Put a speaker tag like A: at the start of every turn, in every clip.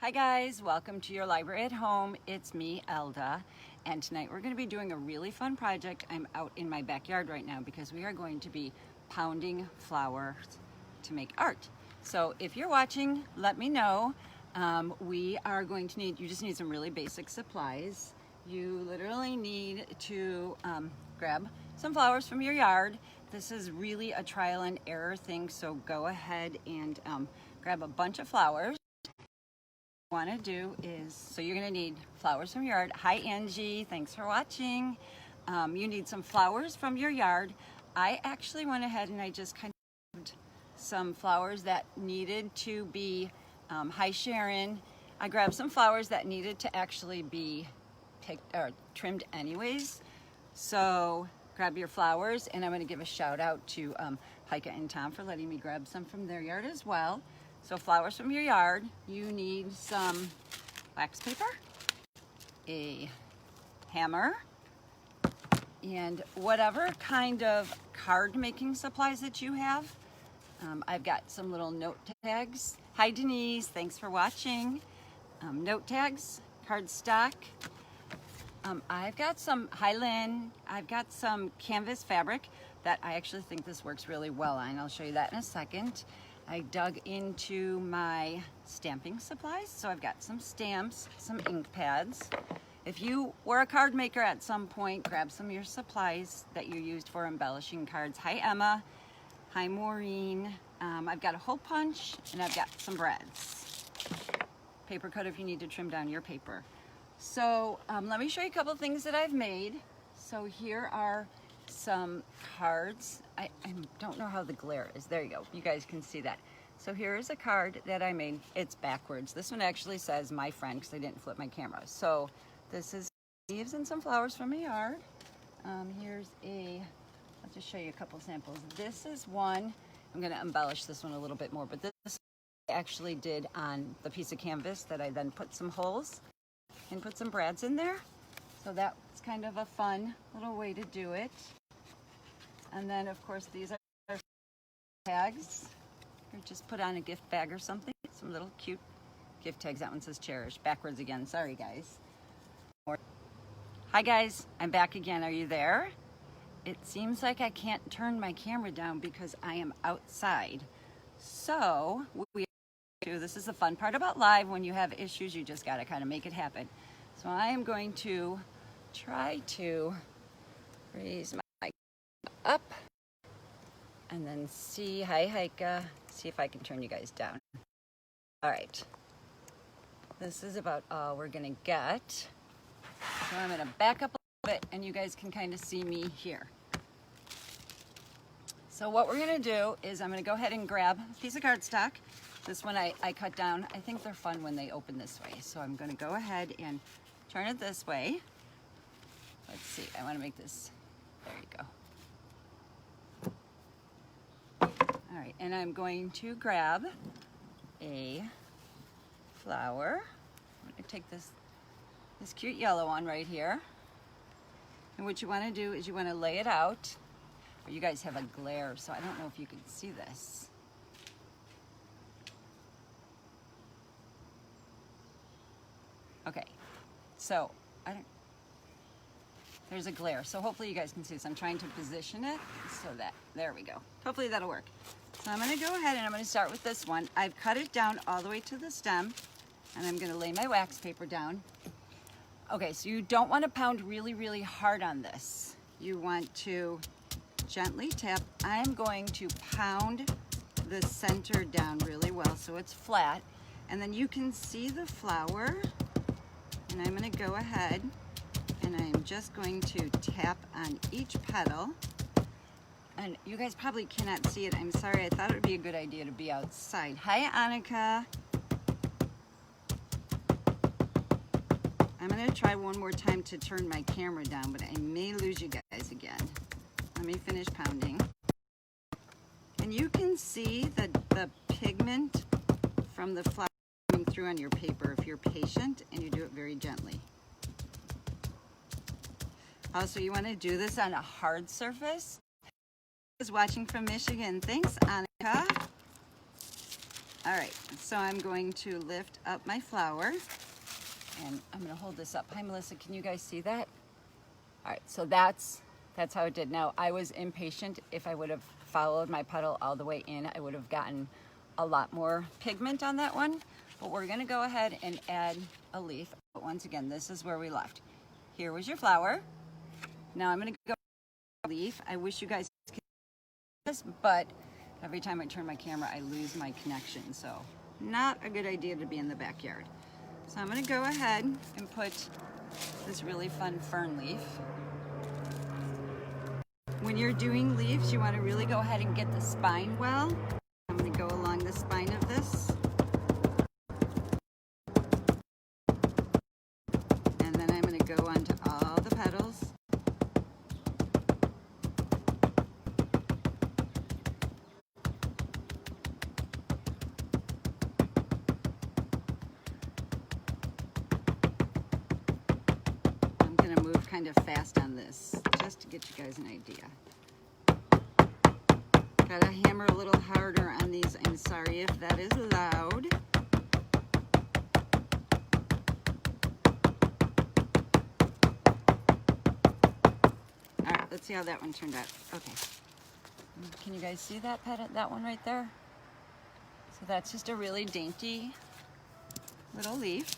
A: Hi guys, welcome to your library at home. It's me, Elda, and tonight we're going to be doing a really fun project. I'm out in my backyard right now because we are going to be pounding flowers to make art. So if you're watching, let me know. We are going to need, you just need some really basic supplies. You literally need to grab some flowers from your yard. This is really a trial and error thing, so go ahead and grab a bunch of flowers. Want to do is, so you're going to need flowers from your yard. Hi Angie, thanks for watching. You need some flowers from your yard. I actually went ahead and I just kind of grabbed some flowers that needed to be, hi Sharon, I grabbed some flowers that needed to actually be picked or trimmed anyways. So grab your flowers, and I'm going to give a shout out to Heike and Tom for letting me grab some from their yard as well. So flowers from your yard, you need some wax paper, a hammer, and whatever kind of card making supplies that you have. I've got some little note tags. Hi Denise, thanks for watching. Note tags, cardstock. I've got some, hi Lynn, I've got some canvas fabric that I actually think this works really well on. I'll show you that in a second. I dug into my stamping supplies, so I've got some stamps, some ink pads. If you were a card maker at some point, grab some of your supplies that you used for embellishing cards. Hi Emma, hi Maureen. I've got a hole punch and I've got some brads. Paper cut if you need to trim down your paper. So let me show you a couple things that I've made. So here are some cards. I don't know how the glare is. There you go. You guys can see that. So here is a card that I made. It's backwards. This one actually says my friend because I didn't flip my camera. So this is leaves and some flowers from my yard. Here's I'll just show you a couple samples. This is one. I'm going to embellish this one a little bit more, but this I actually did on the piece of canvas that I then put some holes and put some brads in there. So that's kind of a fun little way to do it. And then of course these are tags. Or just put on a gift bag or something. Some little cute gift tags. That one says cherish. Backwards again. Sorry guys. Hi guys, I'm back again. Are you there? It seems like I can't turn my camera down because I am outside. So this is the fun part about live. When you have issues, you just gotta kind of make it happen. So I am going to try to raise my mic up and then see, hi Heike, see if I can turn you guys down. All right, this is about all we're gonna get. So I'm gonna back up a little bit and you guys can kind of see me here. So what we're gonna do is I'm gonna go ahead and grab a piece of cardstock. This one I cut down. I think they're fun when they open this way. So I'm gonna go ahead and turn it this way. Let's see, I wanna make this, there you go. All right, and I'm going to grab a flower. I'm gonna take this cute yellow one right here. And what you wanna do is you wanna lay it out. You guys have a glare, so I don't know if you can see this. Okay, so there's a glare, so hopefully you guys can see this. I'm trying to position it so that, there we go. Hopefully that'll work. So I'm gonna go ahead and I'm gonna start with this one. I've cut it down all the way to the stem, and I'm gonna lay my wax paper down. Okay, so you don't wanna pound really, really hard on this. You want to gently tap. I'm going to pound the center down really well so it's flat, and then you can see the flower. And I'm going to go ahead and I'm just going to tap on each petal. And you guys probably cannot see it. I'm sorry. I thought it would be a good idea to be outside. Hi, Annika. I'm going to try one more time to turn my camera down, but I may lose you guys again. Let me finish pounding. And you can see the pigment from the flower coming through on your paper if you're patient and you do it very gently. Also, you want to do this on a hard surface. Is watching from Michigan. Thanks, Annika. All right, so I'm going to lift up my flower, and I'm gonna hold this up. Hi, Melissa, can you guys see that? All right, so that's how it did. Now, I was impatient. If I would have followed my puddle all the way in, I would have gotten a lot more pigment on that one. But we're gonna go ahead and add a leaf. But once again, this is where we left. Here was your flower. Now I'm gonna go leaf. I wish you guys could see this, but every time I turn my camera, I lose my connection. So not a good idea to be in the backyard. So I'm gonna go ahead and put this really fun fern leaf. When you're doing leaves, you want to really go ahead and get the spine well. I'm going to go along the spine of this. And then I'm going to go onto all the petals. I'm going to move kind of fast on this, just to get you guys an idea. Gotta hammer a little harder on these. I'm sorry if that is loud. All right, let's see how that one turned out. Okay. Can you guys see that one right there? So that's just a really dainty little leaf.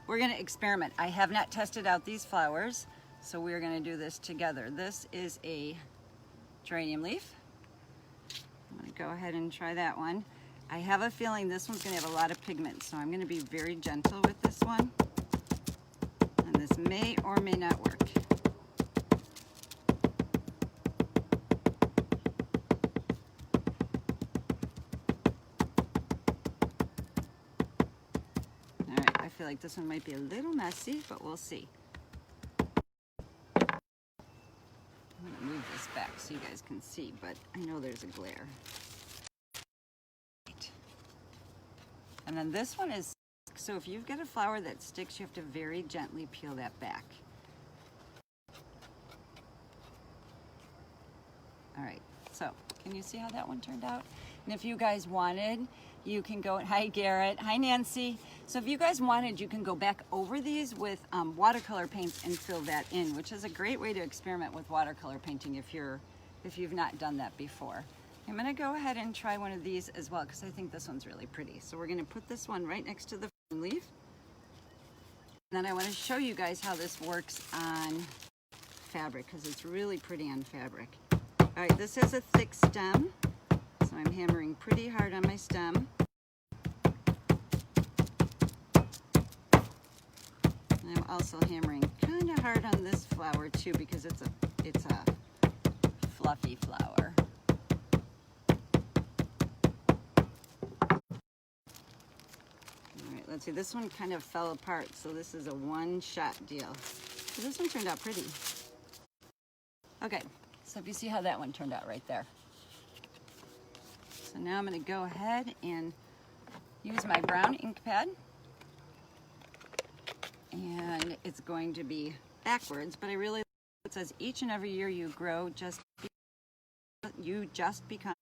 A: We're gonna experiment. I have not tested out these flowers, so we're gonna do this together. This is a geranium leaf. I'm gonna go ahead and try that one. I have a feeling this one's gonna have a lot of pigment, so I'm gonna be very gentle with this one. And this may or may not work. All right, I feel like this one might be a little messy, but we'll see. Move this back so you guys can see, but I know there's a glare. And then this one is, so if you've got a flower that sticks, you have to very gently peel that back. All right, so can you see how that one turned out? And if you guys wanted, you can go, hi Garrett, hi Nancy. So if you guys wanted, you can go back over these with watercolor paints and fill that in, which is a great way to experiment with watercolor painting if you've not done that before. I'm gonna go ahead and try one of these as well because I think this one's really pretty. So we're gonna put this one right next to the fern leaf. And then I wanna show you guys how this works on fabric because it's really pretty on fabric. All right, this has a thick stem. So I'm hammering pretty hard on my stem. And I'm also hammering kind of hard on this flower too because it's a fluffy flower. All right, let's see, this one kind of fell apart, so this is a one-shot deal. So this one turned out pretty. Okay, so if you see how that one turned out right there. So now I'm going to go ahead and use my brown ink pad. And it's going to be backwards, but I really like it says each and every year you grow, you just become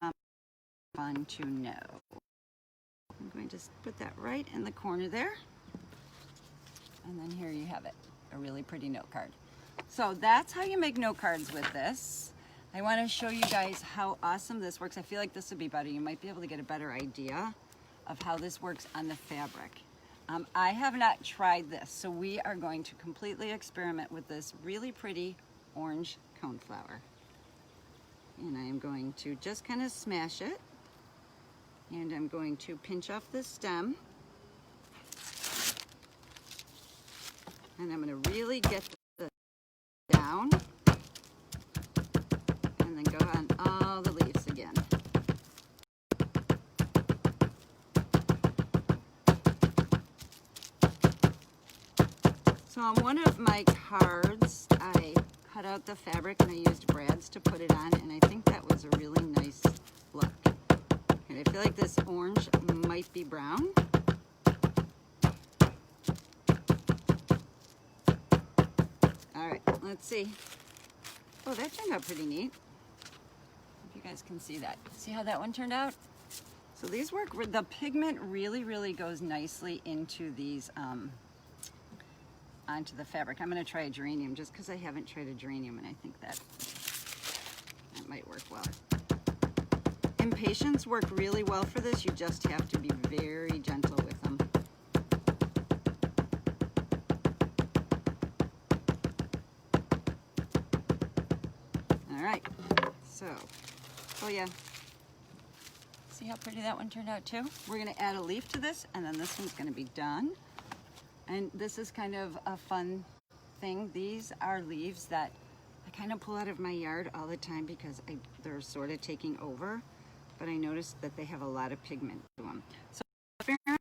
A: fun to know. I'm going to put that right in the corner there. And then here you have it, a really pretty note card. So that's how you make note cards with this. I want to show you guys how awesome this works. I feel like this would be better. You might be able to get a better idea of how this works on the fabric. I have not tried this, so we are going to completely experiment with this really pretty orange coneflower. And I am going to just kind of smash it. And I'm going to pinch off the stem. And I'm going to really get the down. And then go on all the leaves again. So on one of my cards, I cut out the fabric and I used brads to put it on, and I think that was a really nice look. And I feel like this orange might be brown. All right, let's see. Oh, that turned out pretty neat. If you guys can see that. See how that one turned out? So these work, the pigment really goes nicely into these, onto the fabric. I'm gonna try a geranium just because I haven't tried a geranium, and I think that might work well. Impatiens work really well for this. You just have to be very gentle with them. All right, so, oh yeah. See how pretty that one turned out too? We're gonna add a leaf to this, and then this one's gonna be done. And this is kind of a fun thing. These are leaves that I kind of pull out of my yard all the time because they're sort of taking over, but I noticed that they have a lot of pigment to them. So all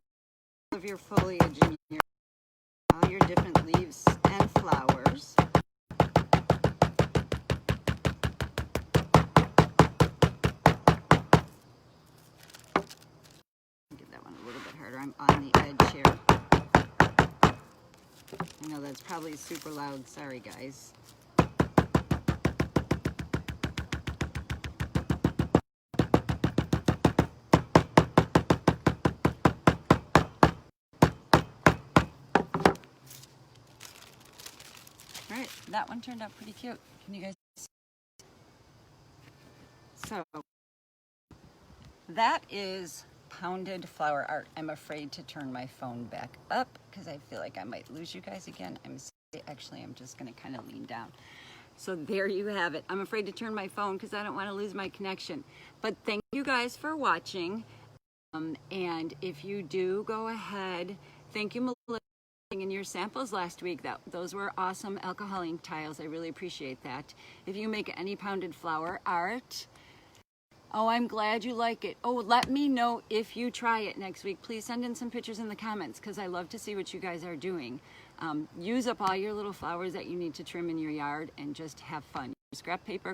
A: of your foliage in here, all your different leaves and flowers. Give that one a little bit harder. I'm on the edge here. I know that's probably super loud. Sorry, guys. All right, that one turned out pretty cute. Can you guys see? So that is pounded flower art. I'm afraid to turn my phone back up because I feel like I might lose you guys again. I'm just gonna kind of lean down. So there you have it. I'm afraid to turn my phone because I don't want to lose my connection. But thank you guys for watching. And if you do go ahead, thank you, Melissa, in your samples last week. Those were awesome alcohol ink tiles. I really appreciate that. If you make any pounded flower art, oh, I'm glad you like it. Oh, let me know if you try it next week. Please send in some pictures in the comments because I love to see what you guys are doing. Use up all your little flowers that you need to trim in your yard and just have fun. Scrap paper,